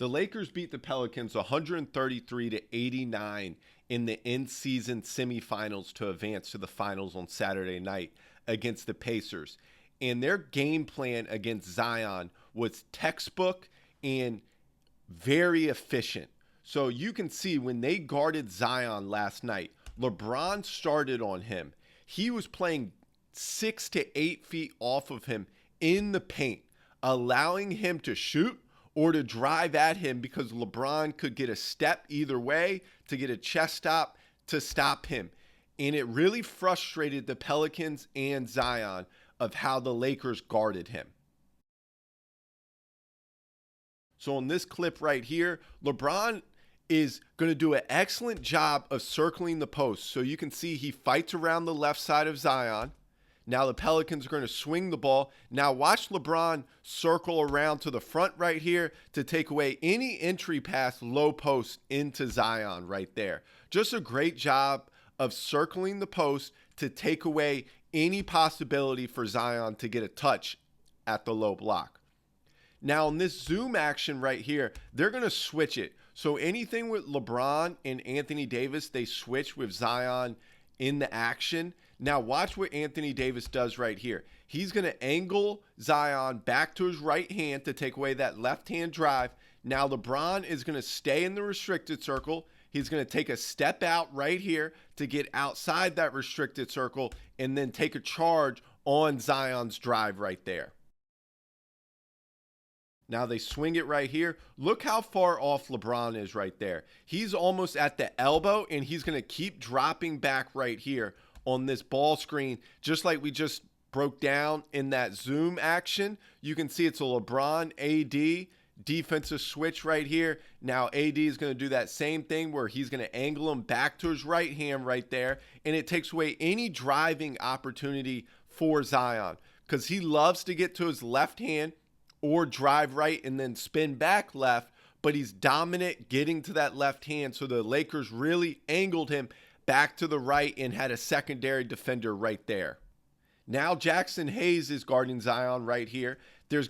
The Lakers beat the Pelicans 133-89 in the in-season semifinals to advance to the finals on Saturday night against the Pacers. And their game plan against Zion was textbook and very efficient. So you can see when they guarded Zion last night, LeBron started on him. He was playing 6 to 8 feet off of him in the paint, allowing him to shoot or to drive at him because LeBron could get a step either way to get a chest stop to stop him. And it really frustrated the Pelicans and Zion of how the Lakers guarded him. So on this clip right here, LeBron is going to do an excellent job of circling the post. So you can see he fights around the left side of Zion. Now the Pelicans are going to swing the ball. Now watch LeBron circle around to the front right here to take away any entry pass low post into Zion right there. Just a great job of circling the post to take away any possibility for Zion to get a touch at the low block. Now in this zoom action right here, they're going to switch it. So anything with LeBron and Anthony Davis, they switch with Zion in the action. Now watch what Anthony Davis does right here. He's going to angle Zion back to his right hand to take away that left hand drive. Now LeBron is going to stay in the restricted circle. He's going to take a step out right here to get outside that restricted circle and then take a charge on Zion's drive right there. Now they swing it right here. Look how far off LeBron is right there. He's almost at the elbow, and he's going to keep dropping back right here on this ball screen, just like we just broke down in that zoom action. You can see it's a LeBron AD defensive switch right here. Now AD is going to do that same thing where he's going to angle him back to his right hand right there, and it takes away any driving opportunity for Zion because he loves to get to his left hand or drive right and then spin back left, but he's dominant getting to that left hand. So the Lakers really angled him back to the right and had a secondary defender right there. Now Jackson Hayes is guarding Zion right here. They're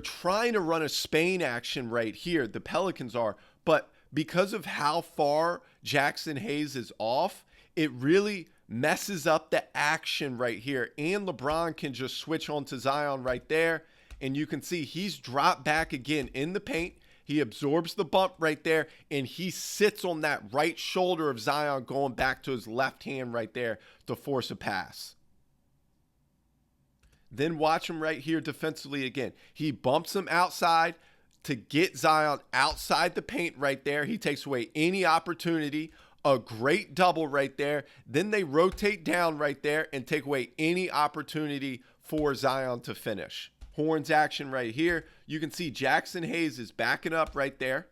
trying to run a Spain action right here, the Pelicans are, but because of how far Jackson Hayes is off, it really messes up the action right here. And LeBron can just switch on to Zion right there. And you can see he's dropped back again in the paint. He absorbs the bump right there, and he sits on that right shoulder of Zion going back to his left hand right there to force a pass. Then watch him right here defensively again. He bumps him outside to get Zion outside the paint right there. He takes away any opportunity. A great double right there. Then they rotate down right there and take away any opportunity for Zion to finish. Horns action right here. You can see Jackson Hayes is backing up right there.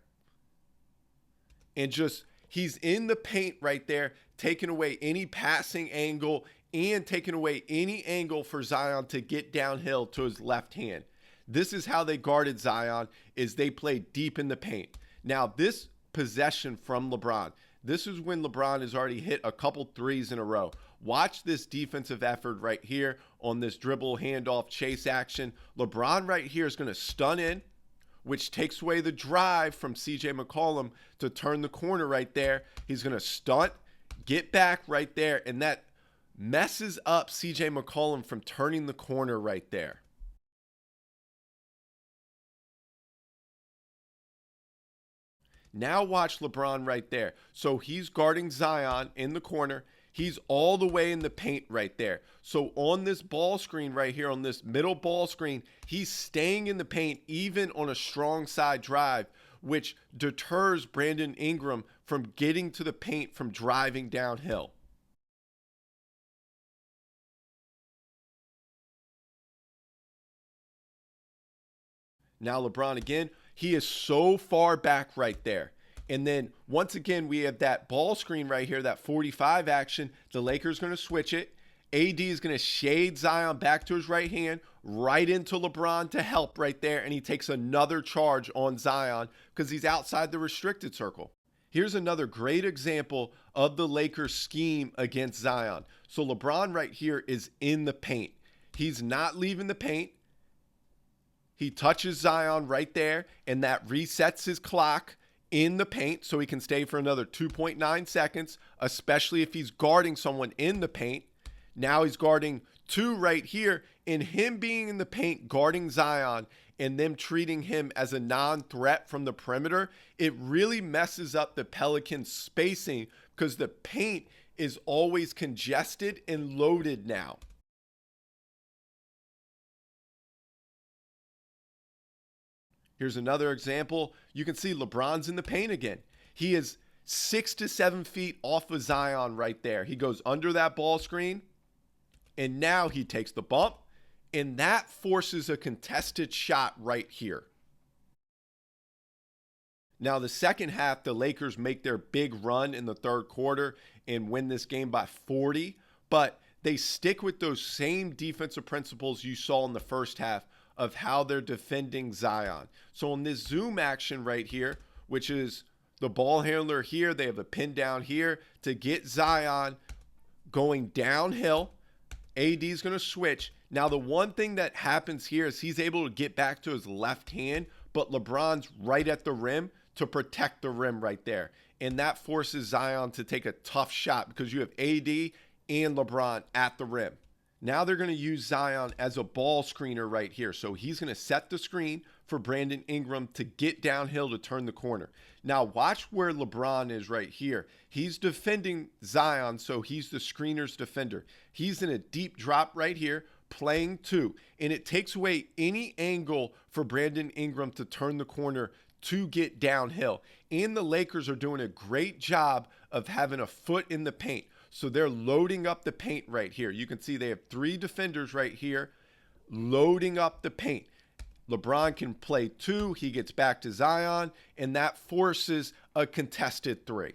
And just, he's in the paint right there, taking away any passing angle and taking away any angle for Zion to get downhill to his left hand. This is how they guarded Zion, is they played deep in the paint. Now this possession from LeBron, this is when LeBron has already hit a couple threes in a row. Watch this defensive effort right here on this dribble handoff chase action. LeBron right here is going to stun in, which takes away the drive from CJ McCollum to turn the corner right there. He's going to stunt, get back right there, and that messes up CJ McCollum from turning the corner right there. Now watch LeBron right there. So he's guarding Zion in the corner. He's all the way in the paint right there. So on this ball screen right here, on this middle ball screen, he's staying in the paint even on a strong side drive, which deters Brandon Ingram from getting to the paint from driving downhill. Now LeBron again, he is so far back right there. And then once again, we have that ball screen right here, that 45 action. The Lakers going to switch it. AD is going to shade Zion back to his right hand, right into LeBron to help right there. And he takes another charge on Zion because he's outside the restricted circle. Here's another great example of the Lakers scheme against Zion. So LeBron right here is in the paint. He's not leaving the paint. He touches Zion right there, and that resets his clock in the paint so he can stay for another 2.9 seconds, especially if he's guarding someone in the paint. Now he's guarding 2 right here, and him being in the paint guarding Zion and them treating him as a non-threat from the perimeter, it really messes up the Pelicans' spacing because the paint is always congested and loaded now. Here's another example. You can see LeBron's in the paint again. He is 6 to 7 feet off of Zion right there. He goes under that ball screen, and now he takes the bump, and that forces a contested shot right here. Now, the second half, the Lakers make their big run in the third quarter and win this game by 40, but they stick with those same defensive principles you saw in the first half of how they're defending Zion. So in this zoom action right here, which is the ball handler here, they have a pin down here to get Zion going downhill. AD is going to switch. Now, the one thing that happens here is he's able to get back to his left hand, but LeBron's right at the rim to protect the rim right there. And that forces Zion to take a tough shot because you have AD and LeBron at the rim. Now they're going to use Zion as a ball screener right here. So he's going to set the screen for Brandon Ingram to get downhill to turn the corner. Now watch where LeBron is right here. He's defending Zion, so he's the screener's defender. He's in a deep drop right here, playing 2. And it takes away any angle for Brandon Ingram to turn the corner to get downhill. And the Lakers are doing a great job of having a foot in the paint. So they're loading up the paint right here. You can see they have 3 defenders right here loading up the paint. LeBron can play 2. He gets back to Zion, and that forces a contested 3.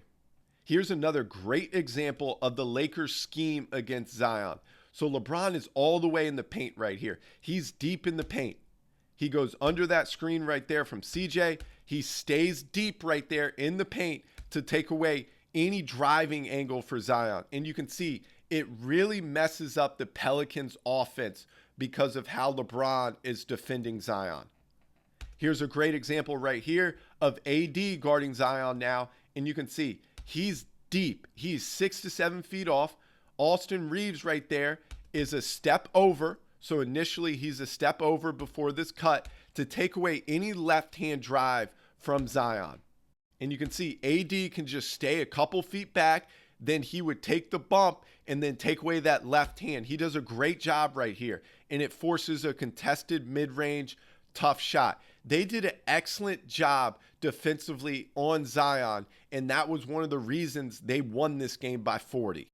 Here's another great example of the Lakers' scheme against Zion. So LeBron is all the way in the paint right here. He's deep in the paint. He goes under that screen right there from CJ. He stays deep right there in the paint to take away any driving angle for Zion. And you can see it really messes up the Pelicans' offense because of how LeBron is defending Zion. Here's a great example right here of AD guarding Zion now. And you can see he's deep. He's 6 to 7 feet off. Austin Reeves right there is a step over. So initially he's a step over before this cut to take away any left-hand drive from Zion. And you can see AD can just stay a couple feet back. Then he would take the bump and then take away that left hand. He does a great job right here. And it forces a contested mid-range tough shot. They did an excellent job defensively on Zion. And that was one of the reasons they won this game by 40.